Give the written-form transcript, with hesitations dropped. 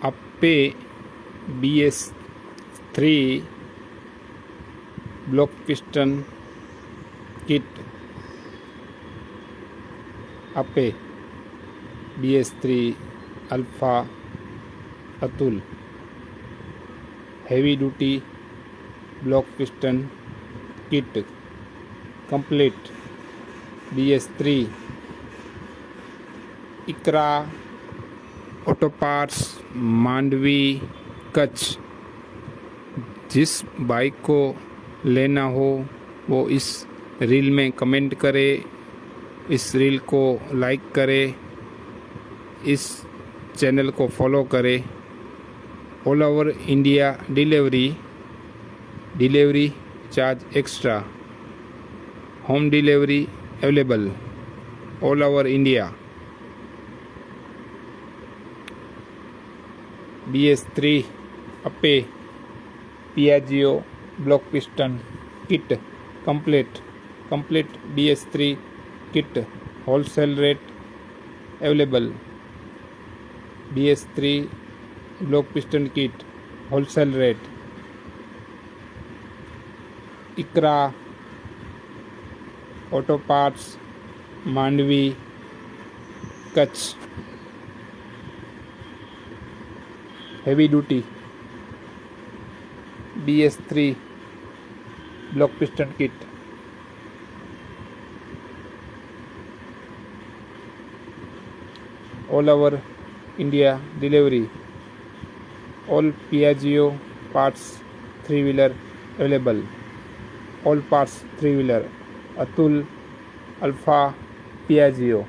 આપે BS3 block piston kit આપે BS3 alpha Atul heavy duty block piston kit complete BS3 इकरा auto parts Mandvi Kutch. जिस bike को लेना हो वो इस रील में कमेंट करे, इस रील को लाइक करे, इस चैनल को फॉलो करे। All over India delivery charge extra, home delivery available all over India. BS3 Ape Piaggio block piston kit complete BS3 kit wholesale rate available. BS3 block piston kit wholesale rate. Iqra auto parts Mandvi Kutch heavy duty BS3 block piston kit all over India delivery. All Piaggio parts 3 wheeler available. All parts 3 wheeler Atul alpha Piaggio.